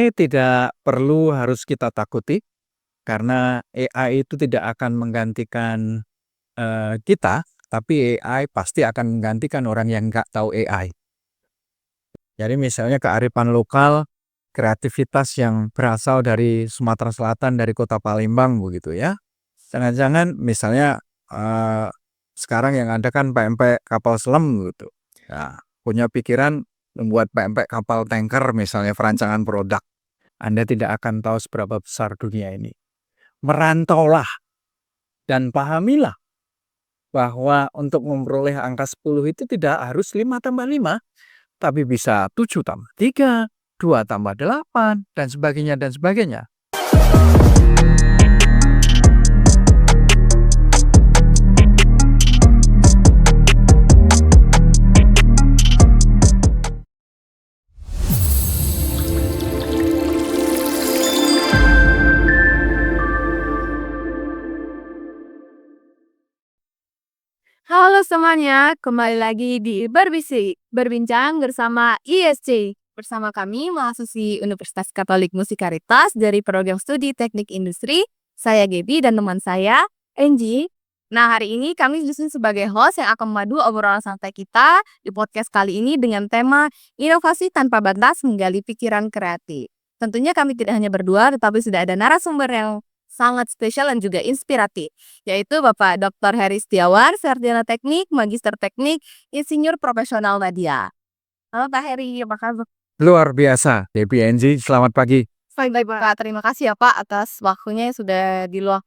Ini tidak perlu harus kita takuti karena AI itu tidak akan menggantikan, kita, tapi AI pasti akan menggantikan orang yang nggak tahu AI. Jadi misalnya kearifan lokal, kreativitas yang berasal dari Sumatera Selatan, dari kota Palembang begitu ya. Jangan-jangan misalnya, sekarang yang ada kan pempek kapal selam gitu. Nah, punya pikiran membuat pempek kapal tanker misalnya perancangan produk. Anda tidak akan tahu seberapa besar dunia ini. Merantaulah dan pahamilah bahwa untuk memperoleh angka 10 itu tidak harus 5 tambah 5, tapi bisa 7 tambah 3, 2 tambah 8, dan sebagainya dan sebagainya. Halo semuanya, kembali lagi di Berbincang bersama ISC. Bersama kami, mahasiswi Universitas Katolik Musikaritas dari Program Studi Teknik Industri, saya Gaby dan teman saya, Angie. Nah, hari ini kami justru sebagai host yang akan memadu obrolan santai kita di podcast kali ini dengan tema Inovasi Tanpa Batas Menggali Pikiran Kreatif. Tentunya kami tidak hanya berdua, tetapi sudah ada narasumber yang sangat spesial dan juga inspiratif, yaitu Bapak Dr. Heri Setiawan, Sarjana Teknik, Magister Teknik, Insinyur Profesional Media. Halo Pak Heri, apa kabar? Luar biasa, DPNG, selamat pagi. Baik Pak, terima kasih ya Pak atas waktunya yang sudah diluang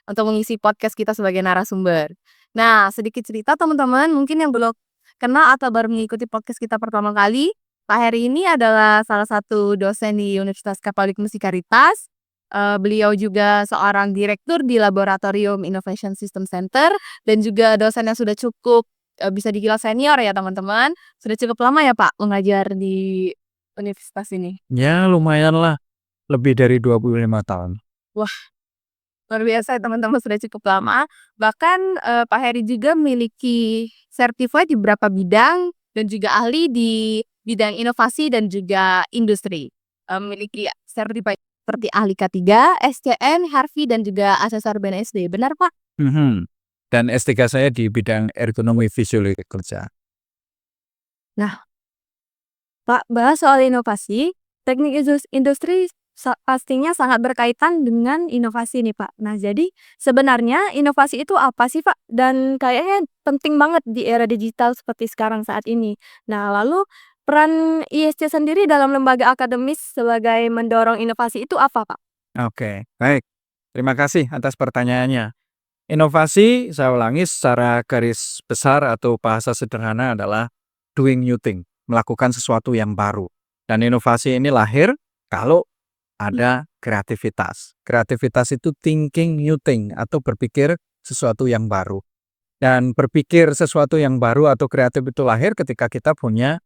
untuk mengisi podcast kita sebagai narasumber. Nah, sedikit cerita teman-teman, mungkin yang belum kenal atau baru mengikuti podcast kita pertama kali, Pak Heri ini adalah salah satu dosen di Universitas Katolik Musikaritas. Beliau juga seorang direktur di Laboratorium Innovation System Center dan juga dosen yang sudah cukup bisa dibilang senior ya teman-teman. Sudah cukup lama ya Pak mengajar di universitas ini. Ya lumayan lah, lebih dari 25 tahun. Wah, luar biasa ya teman-teman, sudah cukup lama. Bahkan Pak Heri juga memiliki sertifikat di beberapa bidang dan juga ahli di bidang inovasi dan juga industri. Memiliki sertifikat seperti ahli K3, SCN, Harvey, dan juga asesor BNSD. Benar Pak? Dan S3 saya di bidang ergonomi fisiologi kerja. Nah, Pak, bahas soal inovasi, teknik industri pastinya sangat berkaitan dengan inovasi nih Pak. Nah, jadi sebenarnya inovasi itu apa sih Pak? Dan kayaknya penting banget di era digital seperti sekarang saat ini. Nah, lalu peran ISC sendiri dalam lembaga akademis sebagai mendorong inovasi itu apa Pak? Oke, baik. Terima kasih atas pertanyaannya. Inovasi, saya ulangi secara garis besar atau bahasa sederhana adalah doing new thing, melakukan sesuatu yang baru. Dan inovasi ini lahir kalau ada kreativitas. Kreativitas itu thinking new thing atau berpikir sesuatu yang baru. Dan berpikir sesuatu yang baru atau kreatif itu lahir ketika kita punya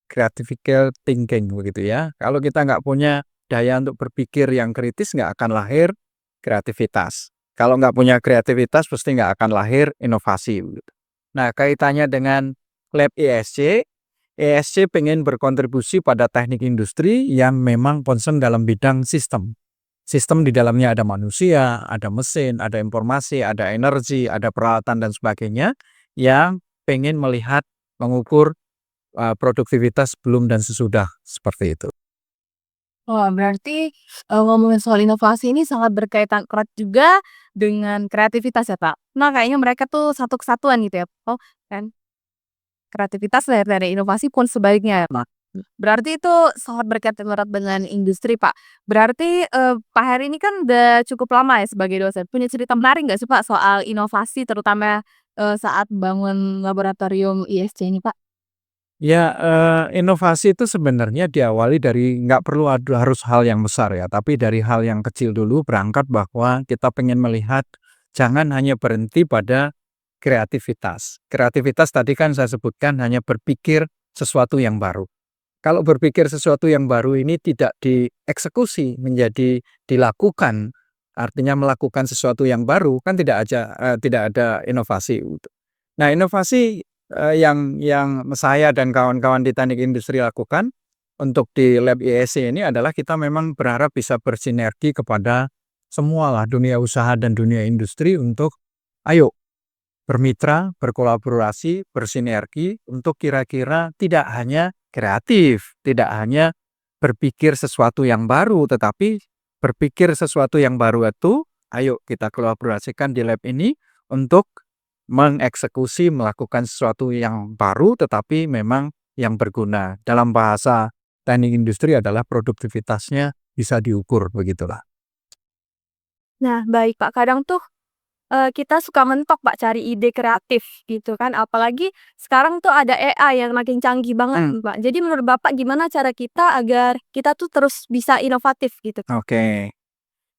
critical thinking begitu ya. Kalau kita nggak punya daya untuk berpikir yang kritis, nggak akan lahir kreativitas. Kalau nggak punya kreativitas, pasti nggak akan lahir inovasi. Begitu. Nah, kaitannya dengan Lab ESC pengen berkontribusi pada teknik industri yang memang concern dalam bidang sistem. Sistem di dalamnya ada manusia, ada mesin, ada informasi, ada energi, ada peralatan dan sebagainya yang pengen melihat, mengukur produktivitas sebelum dan sesudah seperti itu. Wah, berarti ngomongin soal inovasi ini sangat berkaitan erat juga dengan kreativitas ya Pak. Nah, kayaknya mereka tuh satu kesatuan gitu ya. Oh, kan kreativitas dari inovasi pun sebaliknya ya Pak. Berarti itu sangat berkaitan erat dengan industri Pak. Berarti Pak Heri ini kan udah cukup lama ya sebagai dosen. Punya cerita menarik nggak sih Pak soal inovasi terutama saat bangun laboratorium ISC ini Pak? Ya, inovasi itu sebenarnya diawali dari nggak perlu harus hal yang besar ya, tapi dari hal yang kecil dulu berangkat bahwa kita pengen melihat jangan hanya berhenti pada kreativitas. Kreativitas tadi kan saya sebutkan hanya berpikir sesuatu yang baru. Kalau berpikir sesuatu yang baru ini tidak dieksekusi menjadi dilakukan, artinya melakukan sesuatu yang baru kan tidak ada inovasi. Nah, inovasi yang saya dan kawan-kawan di teknik industri lakukan untuk di lab ISC ini adalah kita memang berharap bisa bersinergi kepada semualah dunia usaha dan dunia industri untuk ayo bermitra, berkolaborasi, bersinergi untuk kira-kira tidak hanya kreatif, tidak hanya berpikir sesuatu yang baru, tetapi berpikir sesuatu yang baru itu, ayo kita kolaborasikan di lab ini untuk mengeksekusi, melakukan sesuatu yang baru, tetapi memang yang berguna. Dalam bahasa teknik industri adalah produktivitasnya bisa diukur, begitulah. Nah, baik Pak. Kadang tuh kita suka mentok Pak cari ide kreatif gitu kan, apalagi sekarang tuh ada AI yang makin canggih banget nih Pak. Jadi menurut Bapak gimana cara kita agar kita tuh terus bisa inovatif gitu? Oke.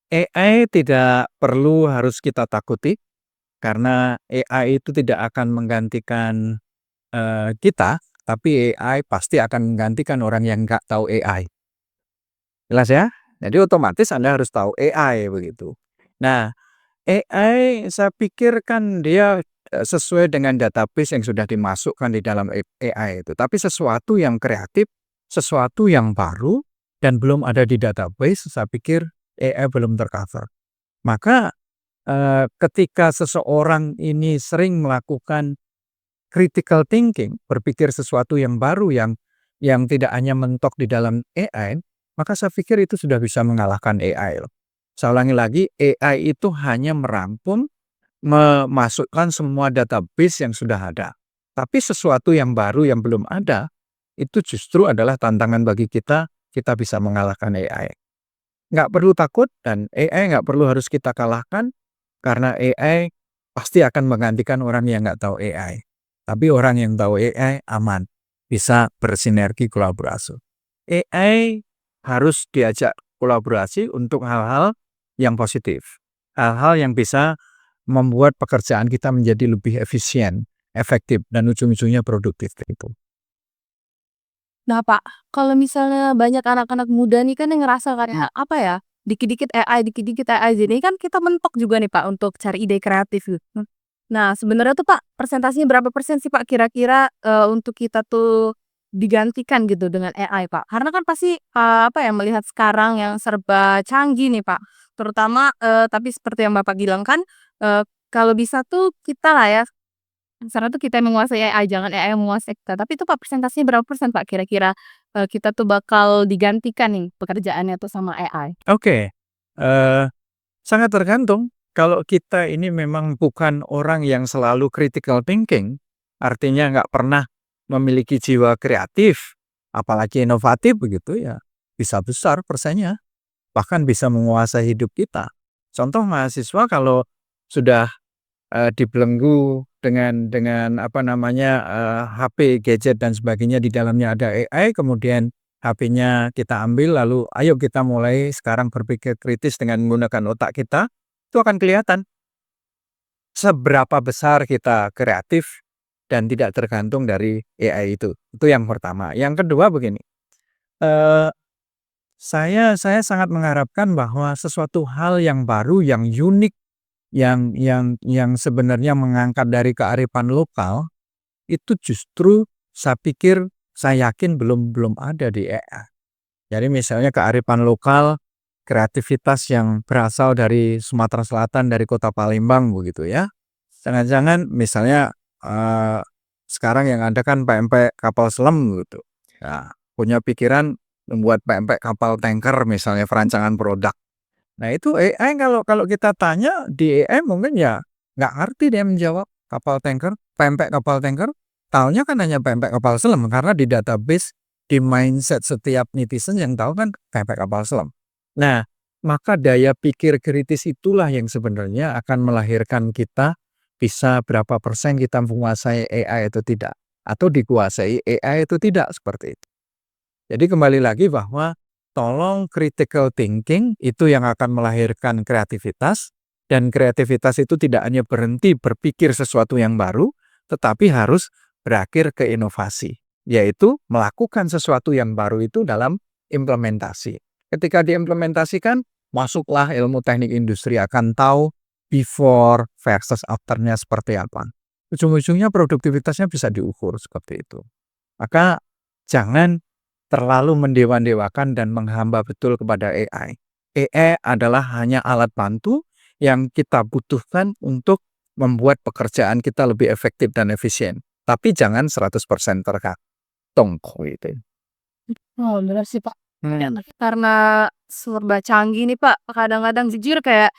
AI tidak perlu harus kita takuti, karena AI itu tidak akan menggantikan kita, tapi AI pasti akan menggantikan orang yang nggak tahu AI. Jelas ya? Jadi otomatis Anda harus tahu AI begitu. Nah, AI saya pikir kan dia sesuai dengan database yang sudah dimasukkan di dalam AI itu. Tapi sesuatu yang kreatif, sesuatu yang baru dan belum ada di database, saya pikir AI belum tercover. Maka ketika seseorang ini sering melakukan critical thinking, berpikir sesuatu yang baru yang tidak hanya mentok di dalam AI, maka saya pikir itu sudah bisa mengalahkan AI loh. Saya ulangi lagi, AI itu hanya merangkum, memasukkan semua database yang sudah ada. Tapi sesuatu yang baru yang belum ada, itu justru adalah tantangan bagi kita, kita bisa mengalahkan AI. Nggak perlu takut dan AI nggak perlu harus kita kalahkan, karena AI pasti akan menggantikan orang yang nggak tahu AI. Tapi orang yang tahu AI aman, bisa bersinergi kolaborasi. AI harus diajak kolaborasi untuk hal-hal yang positif. Hal-hal yang bisa membuat pekerjaan kita menjadi lebih efisien, efektif, dan ujung-ujungnya produktif itu. Nah Pak, kalau misalnya banyak anak-anak muda nih kan yang ngerasa kayak apa ya, dikit-dikit AI dikit-dikit AI, jadi kan kita mentok juga nih Pak untuk cari ide kreatif gitu. Nah sebenarnya tuh Pak, persentasenya berapa persen sih Pak kira-kira, untuk kita tuh digantikan gitu dengan AI Pak? Karena kan pasti, apa ya, melihat sekarang yang serba canggih nih Pak, terutama, tapi seperti yang Bapak bilang kan, kalau bisa tuh kita lah ya, sekarang tuh kita yang menguasai AI, jangan AI yang menguasai kita. Tapi itu Pak persentasenya berapa persen Pak kira-kira, kita tuh bakal digantikan nih pekerjaannya tuh sama AI? Oke, sangat tergantung. Kalau kita ini memang bukan orang yang selalu critical thinking, artinya nggak pernah memiliki jiwa kreatif, apalagi inovatif begitu ya, bisa besar persennya, bahkan bisa menguasai hidup kita. Contoh mahasiswa kalau sudah dibelenggu dengan apa namanya, HP, gadget dan sebagainya di dalamnya ada AI, kemudian HP-nya kita ambil lalu ayo kita mulai sekarang berpikir kritis dengan menggunakan otak kita, itu akan kelihatan seberapa besar kita kreatif dan tidak tergantung dari AI itu. Itu yang pertama. Yang kedua begini, eee, saya sangat mengharapkan bahwa sesuatu hal yang baru, yang unik, yang sebenarnya mengangkat dari kearifan lokal, itu justru saya pikir, saya yakin belum ada di AI. Jadi misalnya kearifan lokal, kreativitas yang berasal dari Sumatera Selatan, dari kota Palembang begitu ya. Jangan-jangan misalnya, sekarang yang ada kan pempek kapal selam gitu. Nah, punya pikiran membuat pempek kapal tanker misalnya perancangan produk. Nah itu AI kalau kalau kita tanya di AI mungkin ya nggak ngerti dia menjawab kapal tanker, pempek kapal tanker, taunya kan hanya pempek kapal selam karena di database, di mindset setiap netizen yang tahu kan pempek kapal selam. Nah, maka daya pikir kritis itulah yang sebenarnya akan melahirkan kita bisa berapa persen kita menguasai AI atau tidak, atau dikuasai AI itu tidak, seperti itu. Jadi kembali lagi bahwa tolong critical thinking itu yang akan melahirkan kreativitas, dan kreativitas itu tidak hanya berhenti berpikir sesuatu yang baru, tetapi harus berakhir ke inovasi, yaitu melakukan sesuatu yang baru itu dalam implementasi. Ketika diimplementasikan, masuklah ilmu teknik industri akan tahu before versus after-nya seperti apa. Ujung-ujungnya produktivitasnya bisa diukur seperti itu. Maka jangan terlalu mendewa-dewakan dan menghamba betul kepada AI. AI adalah hanya alat bantu yang kita butuhkan untuk membuat pekerjaan kita lebih efektif dan efisien. Tapi jangan 100% tergantung gitu. Oh, bener sih, Pak. Karena serba canggih nih, Pak, kadang-kadang jujur kayak,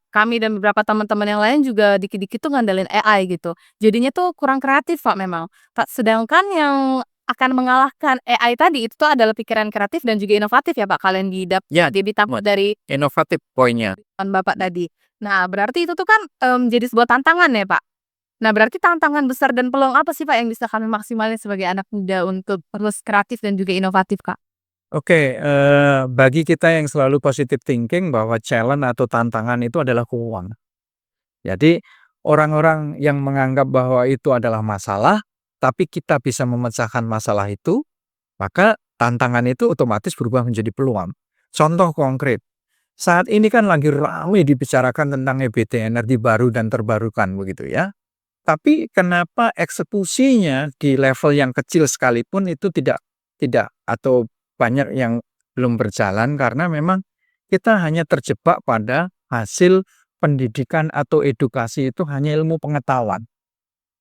kami dan beberapa teman-teman yang lain juga dikit-dikit tuh ngandelin AI gitu. Jadinya tuh kurang kreatif, Pak, memang. Sedangkan yang akan mengalahkan AI tadi itu tuh adalah pikiran kreatif dan juga inovatif ya, Pak, kalian Ya, ditampung dari inovatif poinnya. Bapak tadi. Nah, berarti itu tuh kan, jadi sebuah tantangan ya, Pak? Nah, berarti tantangan besar dan peluang apa sih, Pak, yang bisa kami maksimalin sebagai anak muda untuk terus kreatif dan juga inovatif, Kak? Oke, bagi kita yang selalu positive thinking bahwa challenge atau tantangan itu adalah peluang. Jadi, orang-orang yang menganggap bahwa itu adalah masalah, tapi kita bisa memecahkan masalah itu, maka tantangan itu otomatis berubah menjadi peluang. Contoh konkret, saat ini kan lagi ramai dibicarakan tentang EBT, energi baru dan terbarukan begitu ya. Tapi kenapa eksekusinya di level yang kecil sekalipun itu tidak tidak atau banyak yang belum berjalan karena memang kita hanya terjebak pada hasil pendidikan atau edukasi itu hanya ilmu pengetahuan.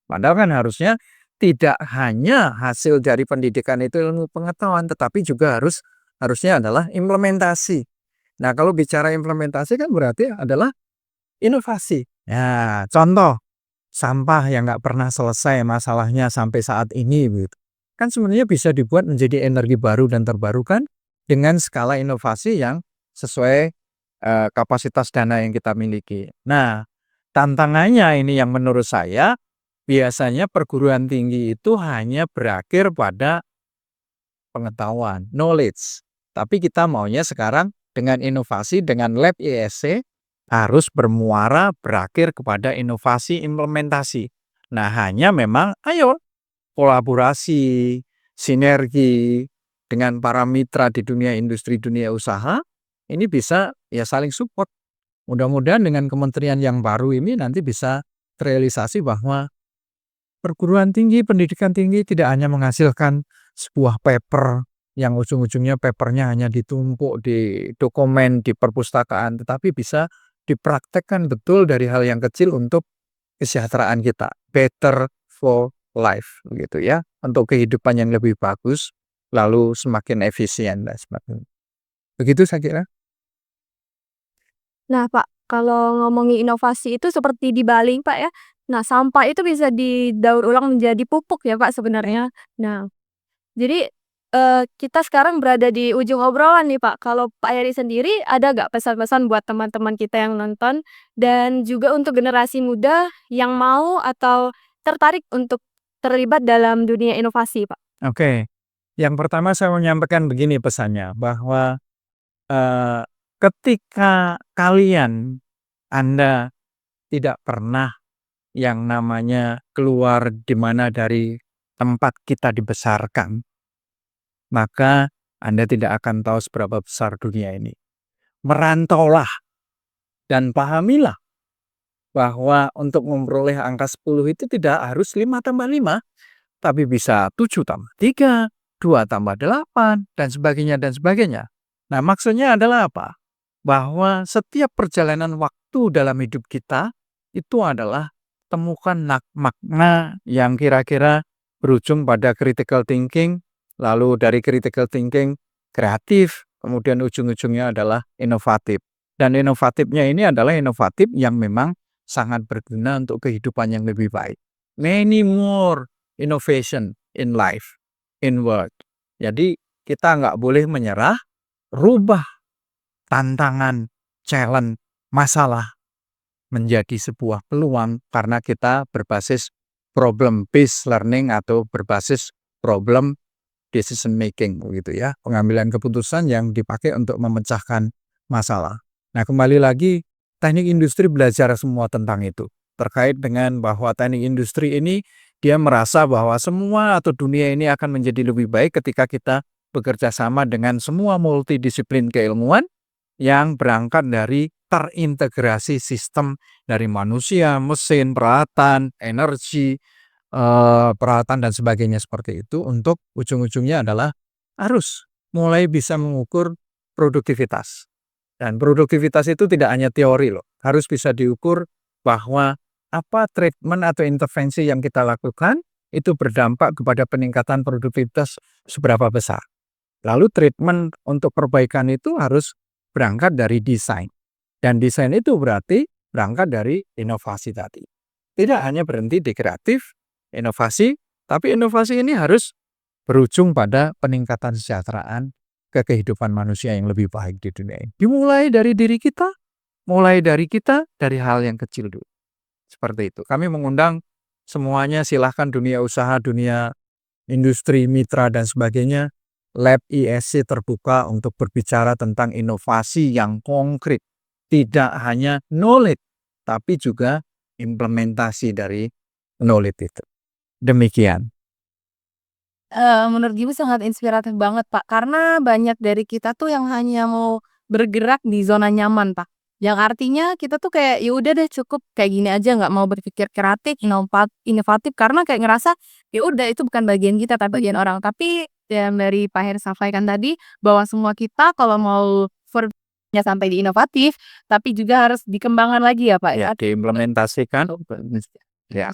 Padahal kan harusnya tidak hanya hasil dari pendidikan itu ilmu pengetahuan, tetapi juga harusnya adalah implementasi. Nah, kalau bicara implementasi kan berarti adalah inovasi. Ya, contoh sampah yang nggak pernah selesai masalahnya sampai saat ini gitu. Kan sebenarnya bisa dibuat menjadi energi baru dan terbarukan dengan skala inovasi yang sesuai kapasitas dana yang kita miliki. Nah, tantangannya ini yang menurut saya biasanya perguruan tinggi itu hanya berakhir pada pengetahuan, knowledge. Tapi kita maunya sekarang dengan inovasi, dengan lab ISC harus bermuara berakhir kepada inovasi implementasi. Nah, hanya memang ayo kolaborasi, sinergi dengan para mitra di dunia industri, dunia usaha, ini bisa ya saling support. Mudah-mudahan dengan kementerian yang baru ini nanti bisa terrealisasi bahwa perguruan tinggi, pendidikan tinggi tidak hanya menghasilkan sebuah paper yang ujung-ujungnya papernya hanya ditumpuk di dokumen, di perpustakaan, tetapi bisa dipraktekkan betul dari hal yang kecil untuk kesejahteraan kita. Better for life, gitu ya. Untuk kehidupan yang lebih bagus, lalu semakin efisien dan sebagainya. Begitu saya kira. Nah, Pak, kalau ngomongin inovasi itu seperti di Bali, Pak, ya. Nah, sampah itu bisa didaur ulang menjadi pupuk ya, Pak, sebenarnya. Nah, jadi, kita sekarang berada di ujung obrolan nih, Pak. Kalau Pak Heri sendiri ada nggak pesan-pesan buat teman-teman kita yang nonton dan juga untuk generasi muda yang mau atau tertarik untuk terlibat dalam dunia inovasi, Pak? Oke. Yang pertama saya mau menyampaikan begini pesannya, bahwa Eee, ketika Anda tidak pernah yang namanya keluar di mana dari tempat kita dibesarkan, maka Anda tidak akan tahu seberapa besar dunia ini. Merantaulah dan pahamilah bahwa untuk memperoleh angka 10 itu tidak harus 5 tambah 5, tapi bisa 7 tambah 3, 2 tambah 8, dan sebagainya dan sebagainya. Nah, maksudnya adalah apa? Bahwa setiap perjalanan waktu dalam hidup kita itu adalah temukan makna yang kira-kira berujung pada critical thinking, lalu dari critical thinking kreatif, kemudian ujung-ujungnya adalah inovatif. Dan inovatifnya ini adalah inovatif yang memang sangat berguna untuk kehidupan yang lebih baik. Many more innovation in life, in work. Jadi kita nggak boleh menyerah, rubah tantangan, challenge, masalah menjadi sebuah peluang karena kita berbasis problem based learning atau berbasis problem decision making gitu ya, pengambilan keputusan yang dipakai untuk memecahkan masalah. Nah, kembali lagi teknik industri belajar semua tentang itu. Terkait dengan bahwa teknik industri ini dia merasa bahwa semua atau dunia ini akan menjadi lebih baik ketika kita bekerja sama dengan semua multidisiplin keilmuan yang berangkat dari terintegrasi sistem dari manusia, mesin, peralatan, energi, peralatan dan sebagainya seperti itu untuk ujung-ujungnya adalah harus mulai bisa mengukur produktivitas. Dan produktivitas itu tidak hanya teori loh, harus bisa diukur bahwa apa treatment atau intervensi yang kita lakukan itu berdampak kepada peningkatan produktivitas seberapa besar. Lalu treatment untuk perbaikan itu harus berangkat dari desain. Dan desain itu berarti berangkat dari inovasi tadi. Tidak hanya berhenti di kreatif, inovasi, tapi inovasi ini harus berujung pada peningkatan kesejahteraan ke kehidupan manusia yang lebih baik di dunia ini. Dimulai dari diri kita, dari hal yang kecil dulu. Seperti itu. Kami mengundang semuanya, silahkan dunia usaha, dunia industri, mitra, dan sebagainya. Lab ISC terbuka untuk berbicara tentang inovasi yang konkret. Tidak hanya knowledge, tapi juga implementasi dari knowledge itu. Demikian. Menurut Ibu sangat inspiratif banget, Pak. Karena banyak dari kita tuh yang hanya mau bergerak di zona nyaman, Pak. Yang artinya kita tuh kayak, ya udah deh cukup kayak gini aja, nggak mau berpikir kreatif, inovatif karena kayak ngerasa, ya udah itu bukan bagian kita, tapi bagian orang. Tapi yang dari Pak Heri sampaikan tadi, bahwa semua kita kalau mau sampai di inovatif, tapi juga harus dikembangkan lagi ya, Pak, Ya, diimplementasikan. Ya.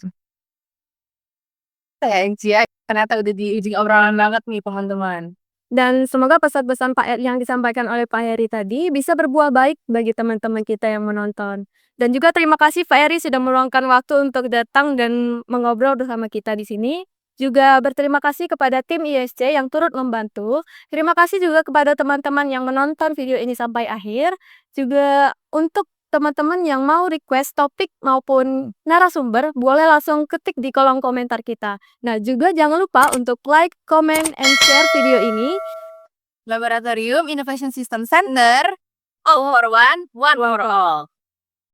Thanks ya, ternyata udah di ujung obrolan banget nih teman-teman. Dan semoga pesan-pesan yang disampaikan oleh Pak Heri tadi bisa berbuah baik bagi teman-teman kita yang menonton. Dan juga terima kasih Pak Heri sudah meluangkan waktu untuk datang dan mengobrol bersama kita di sini. Juga berterima kasih kepada tim ISC yang turut membantu. Terima kasih juga kepada teman-teman yang menonton video ini sampai akhir. Juga untuk teman-teman yang mau request topik maupun narasumber, boleh langsung ketik di kolom komentar kita. Nah, juga jangan lupa untuk like, comment, and share video ini. Laboratorium Innovation System Center, all for one for all.